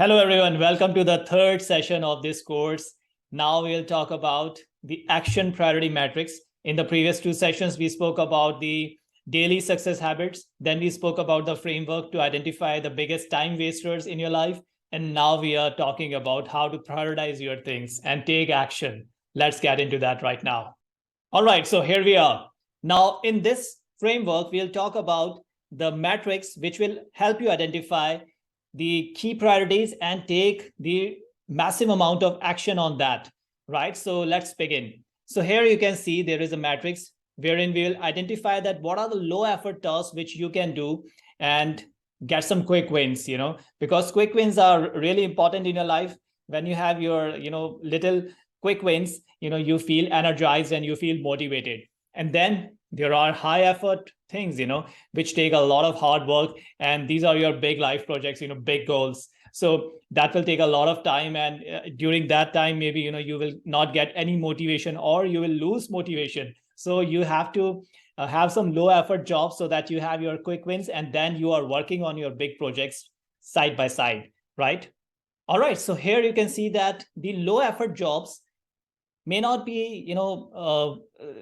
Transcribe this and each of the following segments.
Hello, everyone. Welcome to the third session of this course. Now we'll talk about the action priority matrix. In the previous two sessions, we spoke about the daily success habits. Then we spoke about the framework to identify the biggest time wasters in your life. And now we are talking about how to prioritize your things and take action. Let's get into that right now. All right, so here we are. Now, in this framework, we'll talk about the matrix, which will help you identify the key priorities and take the massive amount of action on that, right? So let's begin. So here you can see there is a matrix wherein we will identify that what are the low effort tasks which you can do and get some quick wins, because quick wins are really important in your life. When you have your, little quick wins, you feel energized and you feel motivated. And then there are high effort things, which take a lot of hard work. And these are your big life projects, big goals. So that will take a lot of time. And during that time, maybe, you will not get any motivation or you will lose motivation. So you have to have some low effort jobs so that you have your quick wins. And then you are working on your big projects side by side, right? All right. So here you can see that the low effort jobs may not be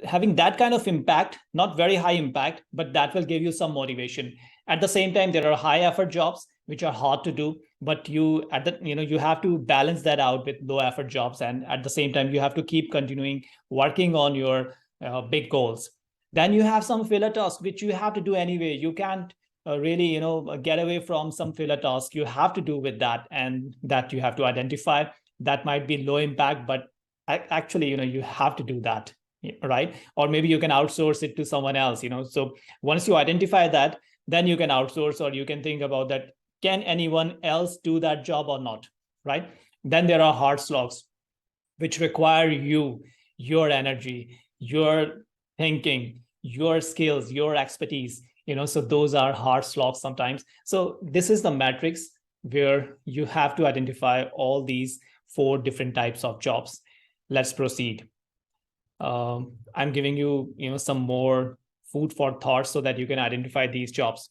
having that kind of impact, not very high impact, but that will give you some motivation. At the same time, there are high effort jobs which are hard to do, but you have to balance that out with low effort jobs, and at the same time you have to keep continuing working on your big goals. Then you have some filler tasks which you have to do anyway. You can't really get away from some filler tasks. You have to do with that, and that you have to identify. That might be low impact, but actually you have to do that, right? Or maybe you can outsource it to someone else. So once you identify that, then you can outsource, or you can think about that, can anyone else do that job or not, right? Then there are hard slogs which require your energy, your thinking, your skills, your expertise. So those are hard slogs sometimes. So this is the matrix where you have to identify all these 4 different types of jobs. Let's proceed. I'm giving you, some more food for thought so that you can identify these jobs.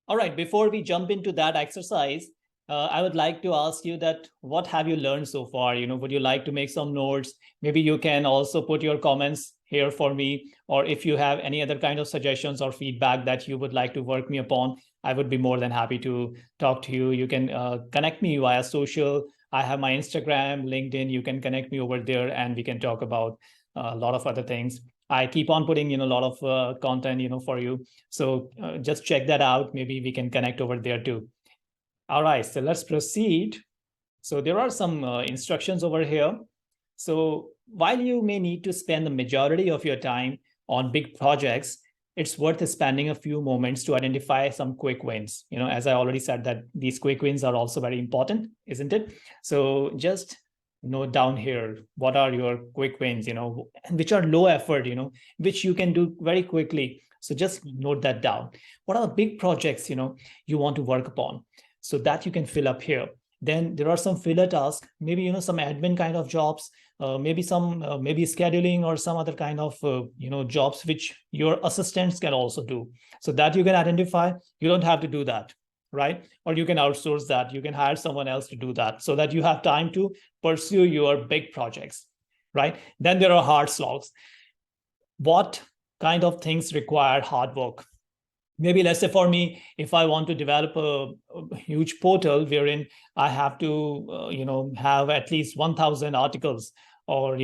All right, before we jump into that exercise, I would like to ask you that what have you learned so far? Would you like to make some notes? Maybe you can also put your comments here for me, or if you have any other kind of suggestions or feedback that you would like to work me upon, I would be more than happy to talk to you. You can connect me via social. I have my Instagram, LinkedIn. You can connect me over there and we can talk about a lot of other things. I keep on putting, a lot of content, for you. So just check that out. Maybe we can connect over there too. All right, so let's proceed. So there are some instructions over here. So while you may need to spend the majority of your time on big projects, it's worth spending a few moments to identify some quick wins. As I already said, that these quick wins are also very important, isn't it? So just note down here, what are your quick wins, which are low effort, which you can do very quickly. So just note that down. What are the big projects, you want to work upon? So that you can fill up here. Then there are some filler tasks, maybe, some admin kind of jobs, maybe some, maybe scheduling or some other kind of, jobs which your assistants can also do. So that you can identify. You don't have to do that, right? Or you can outsource that. You can hire someone else to do that so that you have time to pursue your big projects, right? Then there are hard slogs. What kind of things require hard work? Maybe let's say for me, if I want to develop a huge portal wherein I have to, have at least 1,000 articles, or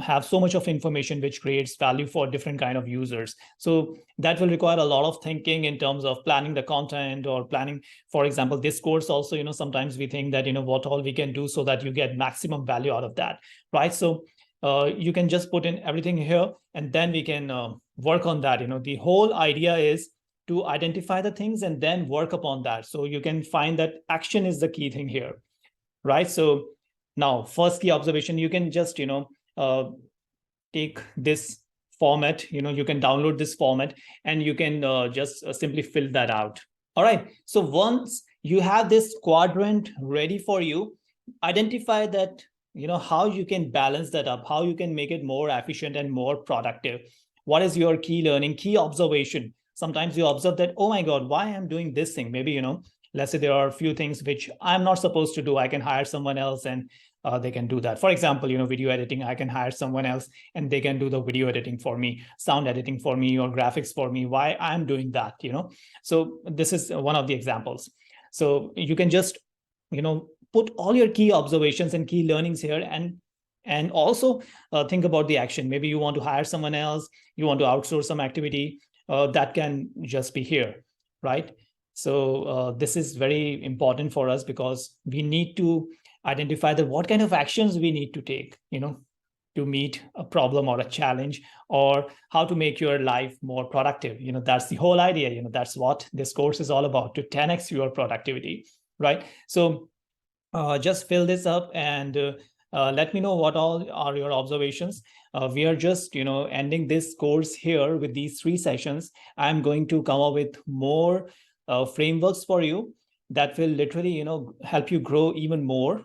have so much of information which creates value for different kind of users. So that will require a lot of thinking in terms of planning the content, or planning, for example, this course also, sometimes we think that, what all we can do so that you get maximum value out of that, right? So you can just put in everything here, and then we can work on that. The whole idea is to identify the things and then work upon that. So you can find that action is the key thing here, right? So now, first key observation, you can just, take this format, you can download this format and you can just simply fill that out. All right. So once you have this quadrant ready for you, identify that, how you can balance that up, how you can make it more efficient and more productive. What is your key learning, key observation? Sometimes you observe that, oh my God, why I'm doing this thing? Maybe, let's say there are a few things which I'm not supposed to do. I can hire someone else and they can do that. For example, video editing, I can hire someone else and they can do the video editing for me, sound editing for me, or graphics for me. Why I'm doing that, So this is one of the examples. So you can just, put all your key observations and key learnings here, and also think about the action. Maybe you want to hire someone else, you want to outsource some activity, that can just be here, right? So this is very important for us, because we need to identify that what kind of actions we need to take, to meet a problem or a challenge, or how to make your life more productive. That's the whole idea. That's what this course is all about, to 10x your productivity, right? So just fill this up and let me know what all are your observations. We are just, ending this course here with these 3 sessions. I'm going to come up with more frameworks for you that will literally, help you grow even more,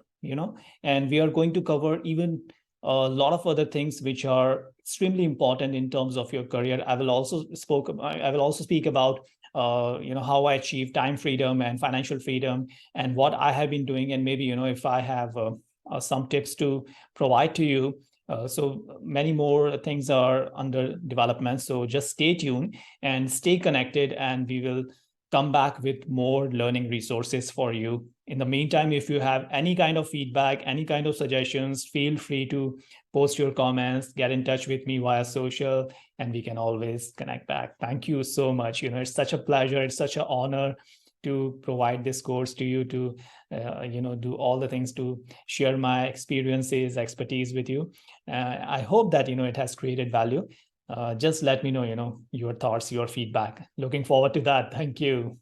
and we are going to cover even a lot of other things which are extremely important in terms of your career. I will also speak about how I achieve time freedom and financial freedom, and what I have been doing, and maybe if I have some tips to provide to you. So many more things are under development. So just stay tuned and stay connected, and we will come back with more learning resources for you. In the meantime, if you have any kind of feedback, any kind of suggestions, feel free to post your comments, get in touch with me via social, and we can always connect back. Thank you so much. It's such a pleasure. It's such an honor to provide this course to you, to do all the things, to share my experiences, expertise with you. I hope that it has created value. Just let me know your thoughts, your feedback. Looking forward to that. Thank you.